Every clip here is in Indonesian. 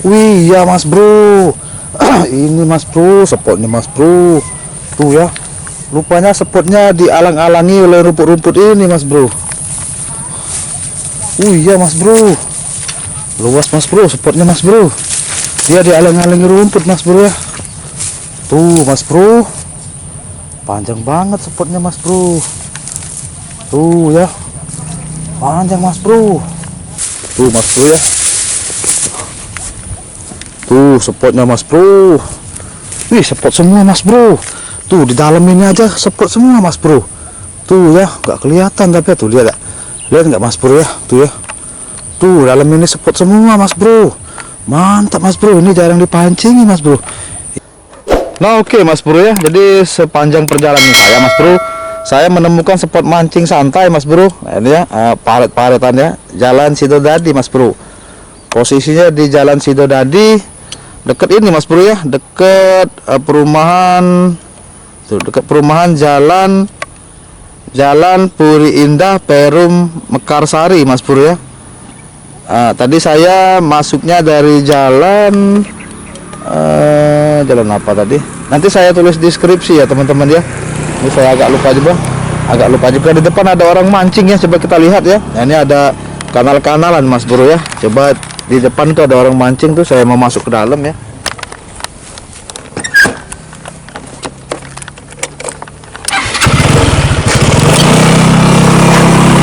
Wih ya mas bro. Ini mas bro, spotnya mas bro. Tuh ya, rupanya spotnya dialang-alangi oleh rumput-rumput ini mas bro. Wih ya mas bro, luas mas bro spotnya mas bro. Dia dialang-alangi rumput mas bro ya. Tuh mas bro, panjang banget spotnya mas bro. Tuh ya, panjang mas bro. Tuh mas bro ya. Tuh spotnya mas bro. Wih spot semua mas bro. Tuh di dalam ini aja spot semua mas bro. Tuh ya, nggak kelihatan tapi ya, tuh lihat ya. Lihat nggak mas bro ya. Tuh ya. Tuh dalam ini spot semua mas bro. Mantap mas bro, ini jarang dipancing mas bro. Nah oke mas bro ya, jadi sepanjang perjalanan saya mas bro, saya menemukan spot mancing santai mas bro. Nah, ini ya, paret-paretan ya, Jalan Sidodadi mas bro. Posisinya di Jalan Sidodadi, deket ini mas bro ya, deket perumahan tuh, deket perumahan Jalan Puri Indah Perum Mekarsari mas bro ya. Tadi saya masuknya dari jalan apa tadi, nanti saya tulis deskripsi ya teman-teman ya. Ini saya agak lupa juga di depan ada orang mancing ya, coba kita lihat ya. Nah, ini ada kanal-kanalan mas bro ya, coba di depan tuh ada orang mancing tuh, saya mau masuk ke dalam ya.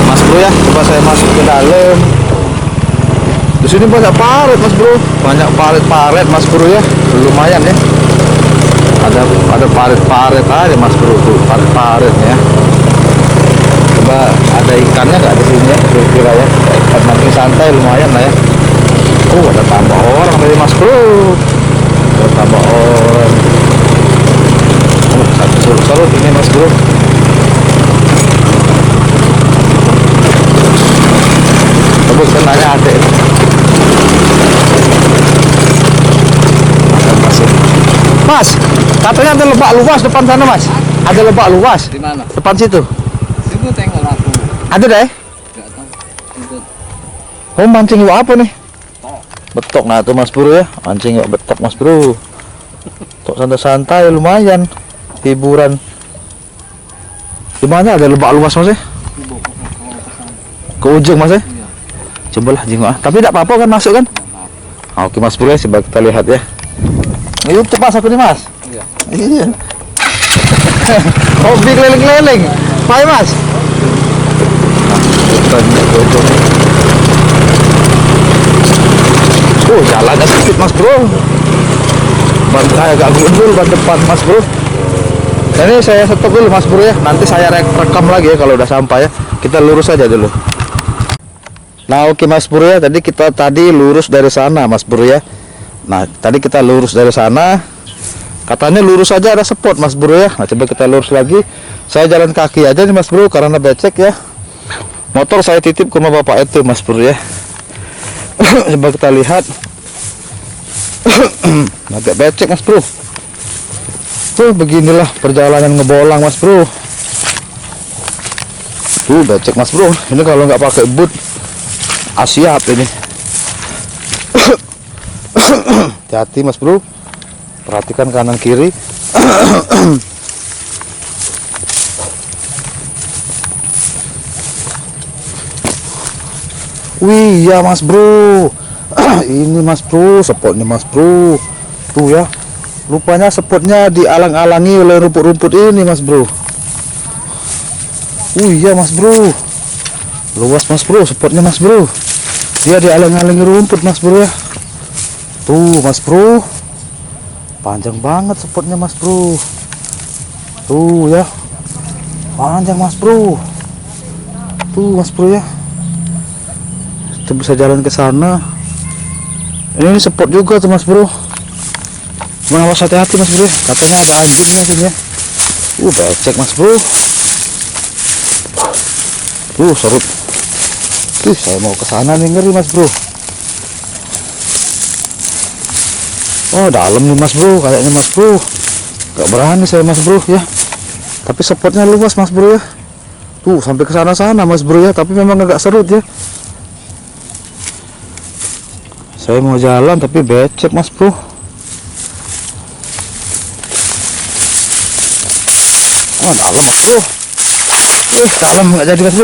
Mas bro ya, coba saya masuk ke dalam. Di sini banyak paret mas bro, banyak paret mas bro ya, lumayan ya. Ada paret aja mas bro, tuh paret ya. Coba ada ikannya nggak di sini ya, kira-kira ya. Ikan mancing santai lumayan lah ya. Ada tambah orang dari mas bro, ada tambah orang. Satu surut ini mas bro. Coba saya nanya adek. Mas, katanya ada lebak luas depan sana mas. Ada lebak luas. Di mana? Depan situ. Situ tengok aku. Ada deh. Enggak tahu. Itu Oh mancing iwak apa nih? tok. Betok, nah tuh mas bro ya, mancing iwak betok mas bro. Tok santai-santai lumayan, hiburan. Di mana ada lebak luas mas ya? Ke ujung mas ya? Iya. Cobalah jenguk ah. Tapi tidak apa-apa kan masuk kan? Oke mas bro ya, coba kita lihat ya. Yuk cepat aku nih mas. Iya. Iya. Hobi keliling-keliling. Pak mas. Jalannya sempit mas bro. Ban saya agak gundul ban depan mas bro. Dan ini saya stop dulu mas bro ya. Nanti saya rekam lagi ya kalau udah sampai ya. Kita lurus aja dulu. Nah oke mas bro ya. Tadi lurus dari sana mas bro ya. Nah tadi kita lurus dari sana, katanya lurus aja ada spot mas bro ya. Nah coba kita lurus lagi. Saya jalan kaki aja nih mas bro karena becek ya. Motor saya titip ke rumah bapak itu mas bro ya. Coba kita lihat. Agak becek mas bro. Tuh beginilah perjalanan ngebolang mas bro. Tuh becek mas bro. Ini kalau nggak pakai boot asiap ini. Hati-hati mas bro, perhatikan kanan kiri. Wih ya mas bro. Ini mas bro, spotnya mas bro. Tuh ya, rupanya spotnya dialang-alangi oleh rumput-rumput ini mas bro. Wih ya mas bro, luas mas bro spotnya mas bro. Dia dialang-alangi rumput mas bro ya. Tuh mas bro, panjang banget spotnya mas bro. Tuh ya, panjang mas bro. Tuh mas bro ya, kita bisa jalan ke sana. Ini spot juga tuh mas bro. Awas hati-hati mas bro, katanya ada anjingnya sini ya. Becek mas bro. Serut. Saya mau ke sana nih, ngeri mas bro. Oh dalam nih mas bro, kayaknya mas bro. Gak berani saya mas bro ya. Tapi spotnya luas mas bro ya. Tuh sampai ke sana mas bro ya. Tapi memang agak serut ya. Saya mau jalan tapi becek mas bro. Oh dalam mas bro. Dalam nggak jadi mas bro.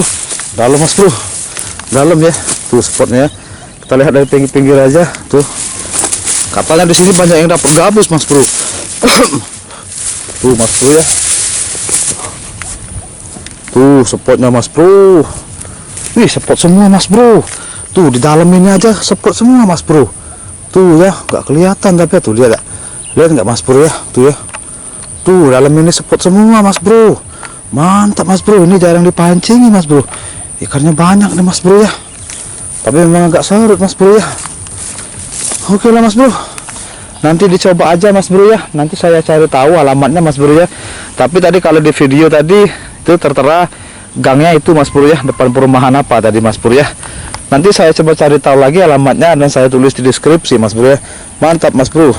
Dalam mas bro. Dalam ya. Tuh spotnya. Kita lihat dari pinggir-pinggir aja. Tuh. Kapalnya di sini banyak yang dapat gabus mas bro. Tuh mas bro ya. Tuh spotnya mas bro. Wih spot semua mas bro. Tuh di dalam ini aja spot semua mas bro. Tuh ya nggak kelihatan tapi ya tuh lihat ya. Lihat nggak mas bro ya. Tuh ya. Tuh dalam ini spot semua mas bro. Mantap mas bro. Ini jarang dipancing mas bro. Ikannya banyak nih mas bro ya. Tapi memang agak surut mas bro ya. Oke lah mas bro. Nanti dicoba aja mas bro ya. Nanti saya cari tahu alamatnya mas bro ya. Tapi tadi kalau di video tadi itu tertera gangnya itu mas bro ya. Depan perumahan apa tadi mas bro ya. Nanti saya coba cari tahu lagi alamatnya dan saya tulis di deskripsi mas bro ya. Mantap mas bro.